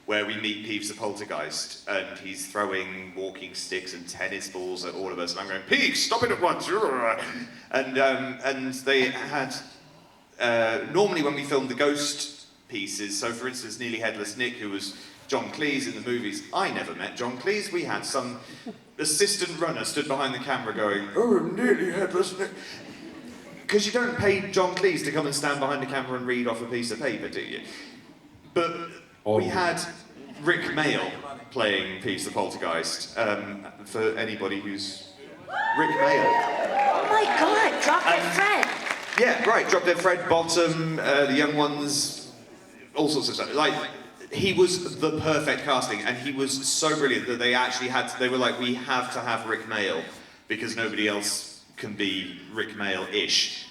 where we meet Peeves the Poltergeist, and he's throwing walking sticks and tennis balls at all of us, and I'm going, Peeves, stop it at once! And they had, normally when we filmed the ghost pieces, so for instance, Nearly Headless Nick, who was John Cleese in the movies, I never met John Cleese, we had some assistant runner stood behind the camera going, oh, Nearly Headless Nick. Because you don't pay John Cleese to come and stand behind the camera and read off a piece of paper, do you? But we had Rick Mail playing Peeves the Poltergeist, for anybody who's... Rick Mail. Oh my God, Drop Dead Fred! Yeah, right, Drop Dead Fred, Bottom, The Young Ones, all sorts of stuff. Like, he was the perfect casting, and he was so brilliant that they actually had to, they were like, we have to have Rick Mail, because nobody else can be Rick Mail-ish.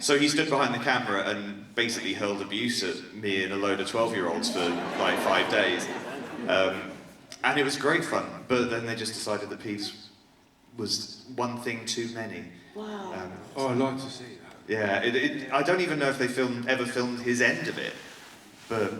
So he stood behind the camera and basically hurled abuse at me and a load of 12-year-olds for like 5 days. And it was great fun, but then they just decided that Peeves was one thing too many. Wow. I'd like to see that. Yeah, I don't even know if they ever filmed his end of it, but...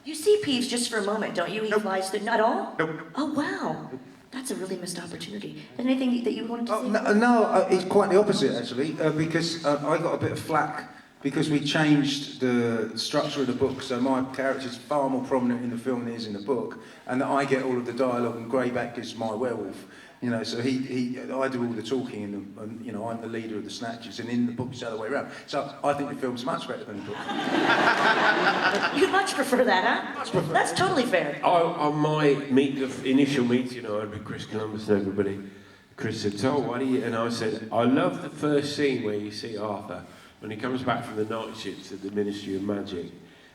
You see Peeves just for a moment, don't you? He flies through, not all? Nope. Oh, wow. That's a really missed opportunity. Anything that you wanted to say? No, it's quite the opposite, actually, because I got a bit of flack because we changed the structure of the book, so my character's far more prominent in the film than he is in the book, and that I get all of the dialogue, and Greyback is my werewolf. You know, so I do all the talking, and you know, I'm the leader of the Snatchers, and in the book it's the other way around. So I think the film's much better than the book. You'd much prefer that, huh? Much prefer. That's totally fair. On my initial meeting I had with Chris Columbus and everybody, Chris said, "Oh, why do you?" And I said, "I love the first scene where you see Arthur when he comes back from the night shifts at the Ministry of Magic,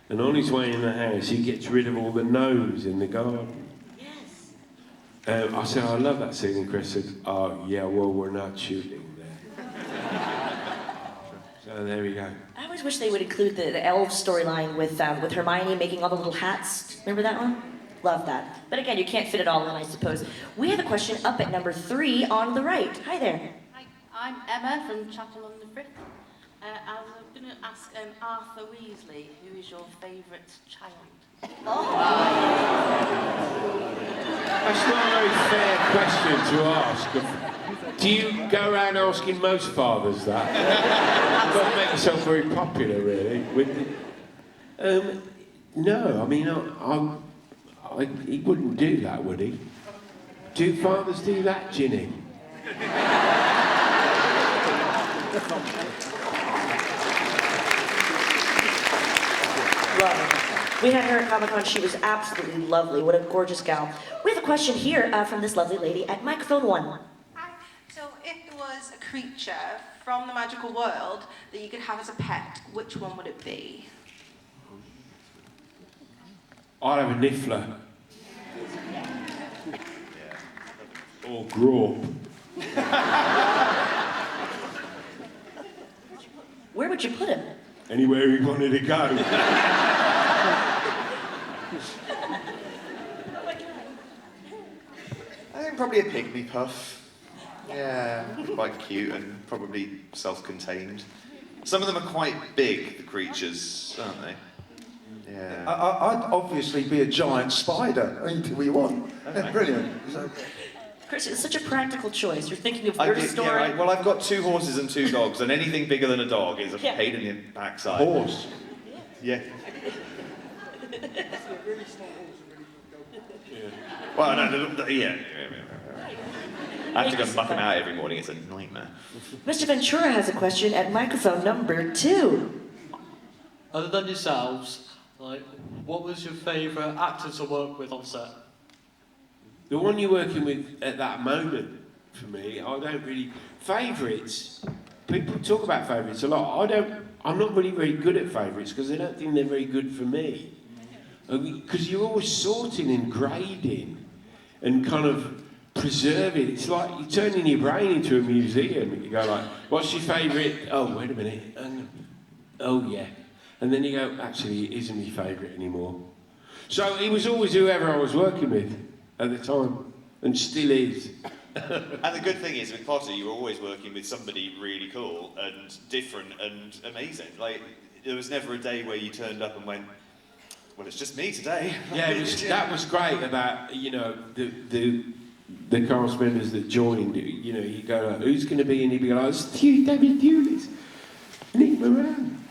and on his way in the house he gets rid of all the gnomes in the garden." I said, I love that scene, and Chris said, oh, yeah, well, we're not shooting there. So there we go. I always wish they would include the elf storyline with Hermione making all the little hats. Remember that one? Love that. But again, you can't fit it all in, I suppose. We have a question up at number 3 on the right. Hi there. Hi, I'm Emma from Chapel-on-the-Frith. I was going to ask Arthur Weasley, who is your favourite child? That's not a very fair question to ask. Do you go around asking most fathers that? You've got to make yourself very popular, really. No, I mean, he wouldn't do that, would he? Do fathers do that, Ginny? Love her. We had her at Comic-Con. She was absolutely lovely. What a gorgeous gal. We have a question here from this lovely lady at microphone 1. Hi. So if there was a creature from the magical world that you could have as a pet, which one would it be? I'd have a niffler. Or Grawp. Where would you put him? Anywhere he wanted to go. I think probably a pygmy puff. Yeah, quite cute and probably self-contained. Some of them are quite big, the creatures, aren't they? Yeah. I'd obviously be a giant spider. Anything we want. Okay. Brilliant. Chris, it's such a practical choice. You're thinking of your story. Yeah, right. Well, I've got 2 horses and 2 dogs, and anything bigger than a dog is a pain in the backside. Horse. Yeah. Well, no, yeah. I have to go muck them out every morning. It's a nightmare. Mr. Ventura has a question at microphone number 2. Other than yourselves, like, what was your favourite actor to work with on set? The one you're working with at that moment, for me, I don't really... Favourites, people talk about favourites a lot. I'm not really very good at favourites because I don't think they're very good for me. Because you're always sorting and grading and kind of preserving. It's like you're turning your brain into a museum. You go like, what's your favourite? Oh, wait a minute. Oh, yeah. And then you go, actually, it isn't my favourite anymore. So it was always whoever I was working with at the time, and still is. And the good thing is, with Potter, you were always working with somebody really cool and different and amazing. Like, there was never a day where you turned up and went, well, it's just me today. Yeah, that was great about, you know, the cast members that joined. You know, you go like, who's going to be in? He'd be like, it's David Thewlis, Nick Moran,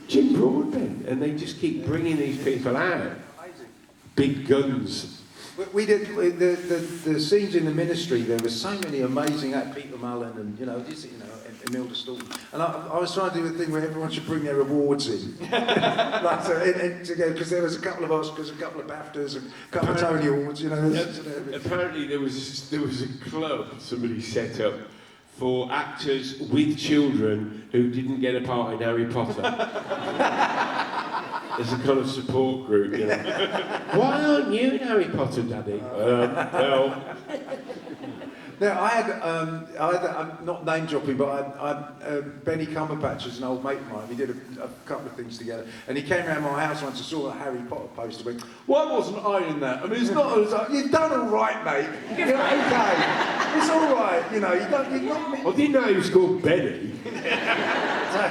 Jim Broadbent, and they just keep bringing these people out. Big guns. We did the scenes in the Ministry. There were so many amazing actors, Peter Mullen and Imelda Staunton. And I was trying to do a thing where everyone should bring their awards in, like to go, because there was a couple of Oscars, a couple of BAFTAs, and a couple of Tony Awards. You know. Apparently there was a club somebody set up for actors with children who didn't get a part in Harry Potter. As a kind of support group, you know. Why aren't you in Harry Potter, Daddy? Well. Now, I had I'm not name dropping, but Benny Cumberbatch is an old mate of mine. We did a couple of things together, and he came around my house once and saw a Harry Potter poster. Went, why wasn't I in that? I mean, it's not. It's like, you've done all right, mate. You know, okay, it's all right. You know, you're not. I didn't know he was called Benny.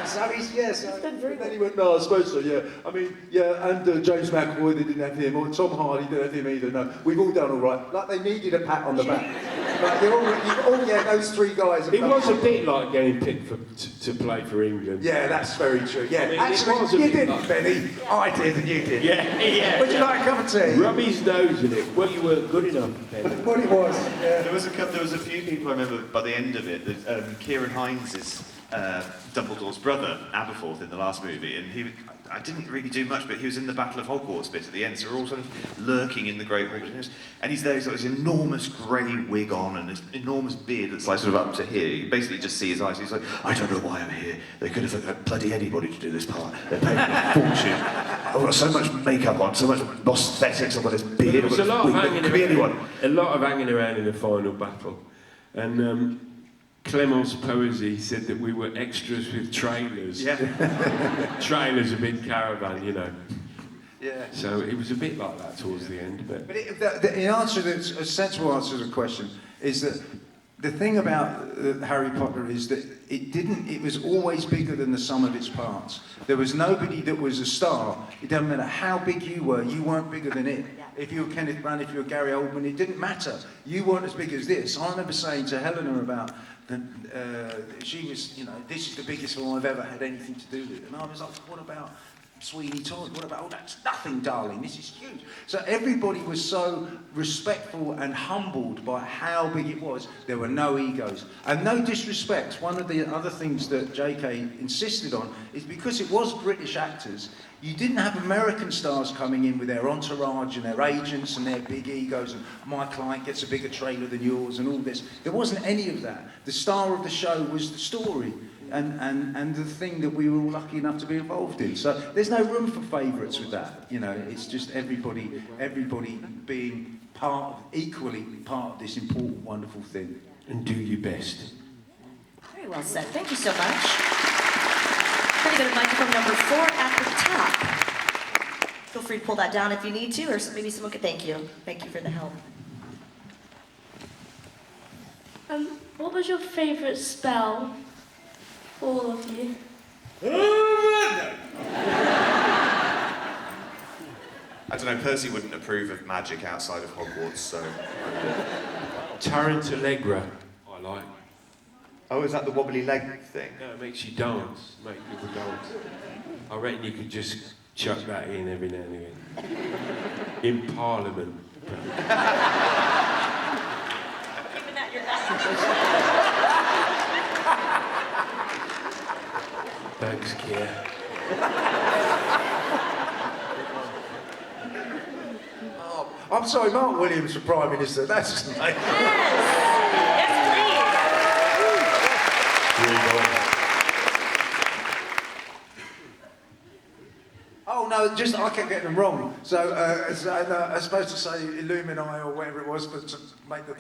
So he's yes. And then he went, no, I suppose so. Yeah, I mean, yeah, and James McAvoy, they didn't have him, or Tom Hardy didn't have him either. No, we've all done all right. Like they needed a pat on the back. Like yeah, those three guys. It was a bit like getting picked to play for England. Yeah, that's very true. Yeah, I mean, actually, you didn't, like... Benny. I did, and you did. Yeah. Would you like a cup of tea? Rub his nose in it. Well, you weren't good enough, Benny. What it was. Yeah. There was a few people I remember by the end of it. That, Kieran Hines is Dumbledore's brother, Aberforth, in the last movie, and I didn't really do much, but he was in the Battle of Hogwarts bit at the end, so we're all sort of lurking in the Great Hall. And he's there, he's got this enormous grey wig on and this enormous beard that's like sort of up to here. You basically just see his eyes. He's like, I don't know why I'm here. They could have got bloody anybody to do this part. They're paying me a fortune. I've got so much makeup on, so much prosthetics, I've got this beard. There was a lot of hanging around in the final battle. And Clémence Poésy said that we were extras with trailers. Yeah. Trailers, a big caravan, you know. Yeah. So it was a bit like that towards the end. But the answer, that's a sensible answer to the question, is that the thing about Harry Potter is that it was always bigger than the sum of its parts. There was nobody that was a star. It doesn't matter how big you weren't bigger than it. If you were Kenneth Branagh, if you were Gary Oldman, it didn't matter. You weren't as big as this. I remember saying to Helena about she was, you know, this is the biggest film I've ever had anything to do with. And I was like, what about Sweeney Todd? What about, oh, that's nothing, darling, this is huge. So everybody was so respectful and humbled by how big it was. There were no egos. And no disrespect, one of the other things that JK insisted on is because it was British actors, you didn't have American stars coming in with their entourage and their agents and their big egos and my client gets a bigger trailer than yours and all this. There wasn't any of that. The star of the show was the story. And the thing that we were all lucky enough to be involved in. So there's no room for favourites with that. You know, it's just everybody being equally part of this important, wonderful thing. And do your best. Very well said. Thank you so much. We're going to go to microphone number 4 at the top. Feel free to pull that down if you need to, or maybe someone could thank you. Thank you for the help. What was your favourite spell? All of you. I don't know, Percy wouldn't approve of magic outside of Hogwarts, so... Tarantalegra, I like. Oh, is that the wobbly leg thing? No, it makes you dance, make people dance. I reckon you could just chuck that in every now and again. In Parliament. Keeping that your back. Thanks, Keir. Oh, I'm sorry, Mark Williams for Prime Minister. That's his name. Yes, Oh no, I kept getting them wrong. So I was supposed to say Illumini or whatever it was, but to make the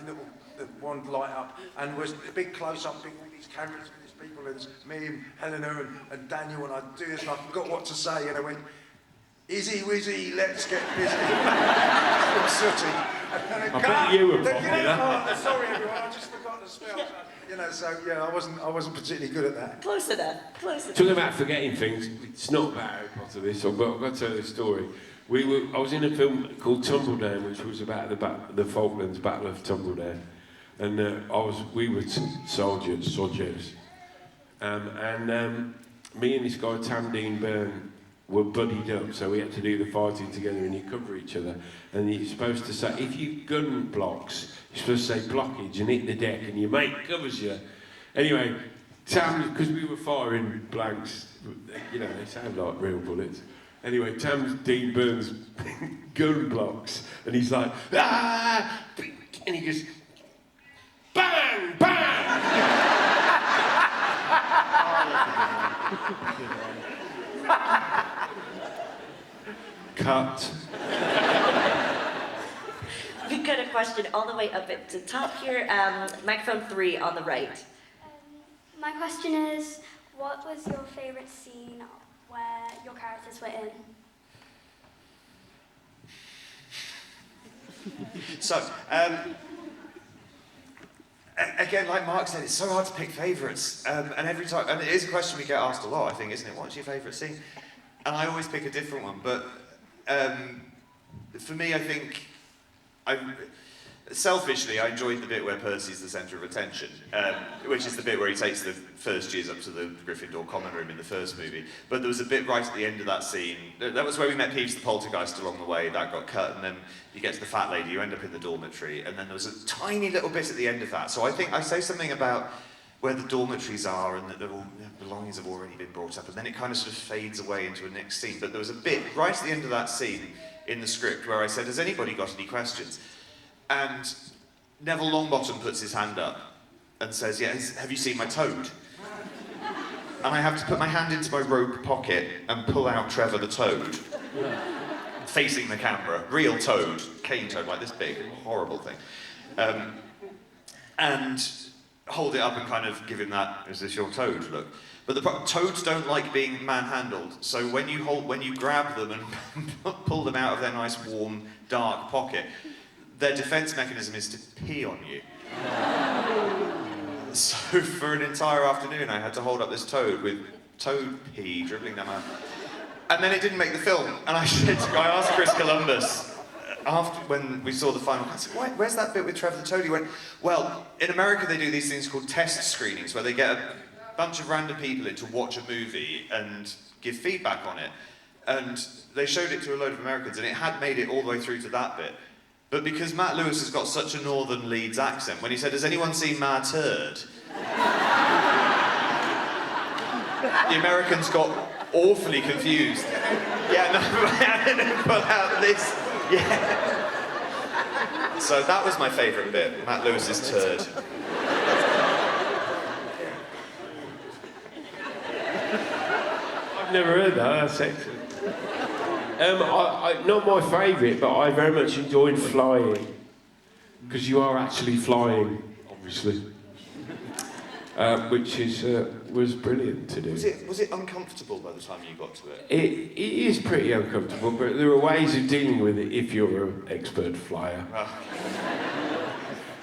wand light up, and was a big close-up, all these cameras with these people, and it's me and Helena and Daniel, and I do this, and I forgot what to say, and I went, "Izzy Wizzy, let's get busy." From Sooty. I bet you were popular. Sorry everyone, I just forgot the spell. You know, so yeah, I wasn't particularly good at that. Close enough. Close enough. Talking about forgetting things, it's not about Harry Potter this, but I've got to tell you the story. I was in a film called Tumbledown, which was about the Falklands Battle of Tumbledown, and we were soldiers, and me and this guy Tam Dean Byrne were buddied up, so we had to do the fighting together and you cover each other. And you're supposed to say, if you gun blocks, you're supposed to say blockage and hit the deck, and your mate covers you. Anyway, Tam, because we were firing blanks, you know, they sound like real bullets. Anyway, Tam Dean Byrne's gun blocks, and he's like, ah! And he goes, bang, bang! Cut. We've got a question all the way up at the top here. Microphone 3 on the right. My question is, what was your favourite scene where your characters were in? So, again, like Mark said, it's so hard to pick favourites. And every time, and it is a question we get asked a lot, I think, isn't it? What's your favourite scene? And I always pick a different one. But for me, I think, selfishly, I enjoyed the bit where Percy's the centre of attention, which is the bit where he takes the first years up to the Gryffindor common room in the first movie. But there was a bit right at the end of that scene. That was where we met Peeves the Poltergeist along the way. That got cut, and then you get to the fat lady, you end up in the dormitory, and then there was a tiny little bit at the end of that. So I think I say something about where the dormitories are and that the belongings have already been brought up, and then it kind of sort of fades away into a next scene. But there was a bit right at the end of that scene in the script where I said, has anybody got any questions? And Neville Longbottom puts his hand up and says, yeah, have you seen my toad? And I have to put my hand into my robe pocket and pull out Trevor the toad, facing the camera. Real toad, cane toad, like this big, horrible thing. And hold it up and kind of give him that, is this your toad look? But toads don't like being manhandled, so when you grab them and pull them out of their nice, warm, dark pocket, their defense mechanism is to pee on you. So for an entire afternoon, I had to hold up this toad with toad pee dribbling down my... And then it didn't make the film. And I asked Chris Columbus, when we saw the final, I said, where's that bit with Trevor the Toad? He went, well, in America they do these things called test screenings, where they get a bunch of random people in to watch a movie and give feedback on it. And they showed it to a load of Americans, and it had made it all the way through to that bit. But because Matt Lewis has got such a northern Leeds accent, when he said, has anyone seen my turd? The Americans got awfully confused. Yeah, no, I didn't pull out this. Yeah. So that was my favourite bit, Matt Lewis's turd. I've never heard that, that's excellent. Not my favourite, but I very much enjoyed flying. Because you are actually flying, obviously. Which was brilliant to do. Was it uncomfortable by the time you got to it? It is pretty uncomfortable, but there are ways of dealing with it if you're an expert flyer.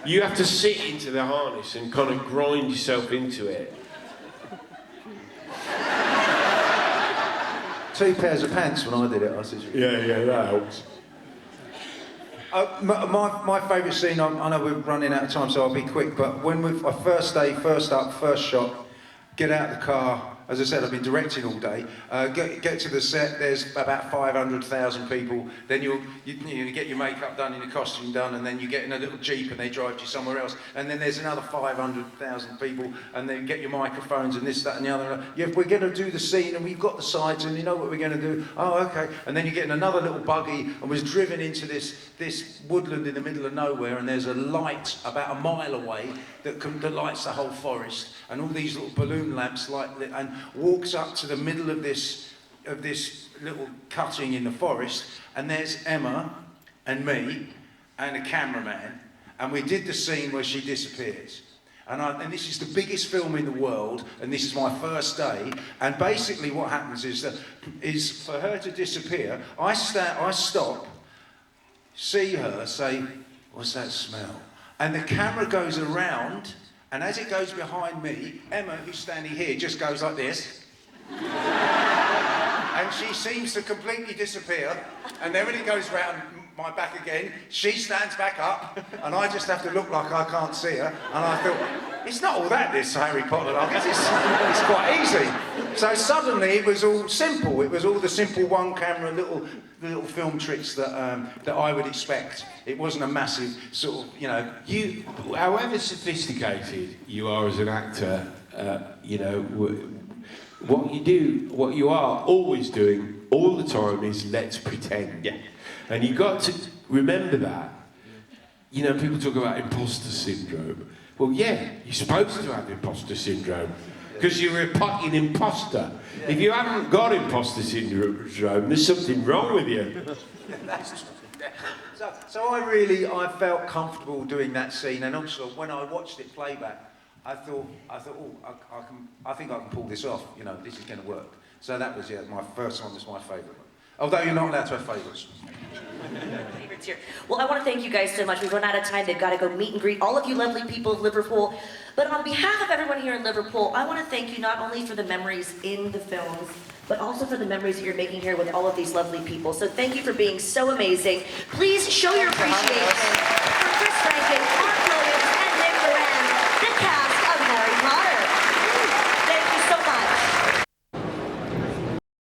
You have to sit into the harness and kind of grind yourself into it. 2 pairs of pants when I did it, I said. Yeah, that helps. My favourite scene, I know we're running out of time, so I'll be quick, but when first day, first up, first shot, get out of the car. As I said, I've been directing all day. Get to the set, there's about 500,000 people. Then you get your makeup done and your costume done, and then you get in a little Jeep and they drive you somewhere else. And then there's another 500,000 people, and then get your microphones and this, that, and the other. Yeah, we're going to do the scene, and we've got the sides, and you know what we're going to do. Oh, okay. And then you get in another little buggy, and was driven into this woodland in the middle of nowhere, and there's a light about a mile away that lights the whole forest, and all these little balloon lamps light, and walks up to the middle of this little cutting in the forest, and there's Emma and me and a cameraman, and we did the scene where she disappears. And this is the biggest film in the world, and this is my first day. And basically, what happens is for her to disappear, I stop, see her, say, "What's that smell?" And the camera goes around And as it goes behind me, Emma, who's standing here, just goes like this. And she seems to completely disappear. And then when it goes round my back again, she stands back up, and I just have to look like I can't see her. And I thought, it's not all that, this Harry Potter, I guess it's quite easy. So suddenly it was all simple. It was all the simple one-camera little film tricks that I would expect. It wasn't a massive sort of, you know. You, however sophisticated you are as an actor, you know, what you do, what you are always doing all the time is let's pretend. Yeah. And you've got to remember that. You know, people talk about imposter syndrome. Well, yeah, you're supposed to have imposter syndrome because you're a fucking imposter. If you haven't got imposter syndrome, there's something wrong with you. So I felt comfortable doing that scene, and also when I watched it playback, I thought, oh, I think I can pull this off. You know, this is going to work. So that was my first one was my favourite one. Although you're not allowed to have favourites. Favorites here. Well, I want to thank you guys so much. We've run out of time. They've got to go meet and greet all of you lovely people of Liverpool. But on behalf of everyone here in Liverpool, I want to thank you not only for the memories in the films, but also for the memories that you're making here with all of these lovely people. So thank you for being so amazing. Please show your appreciation for Chris Rankin.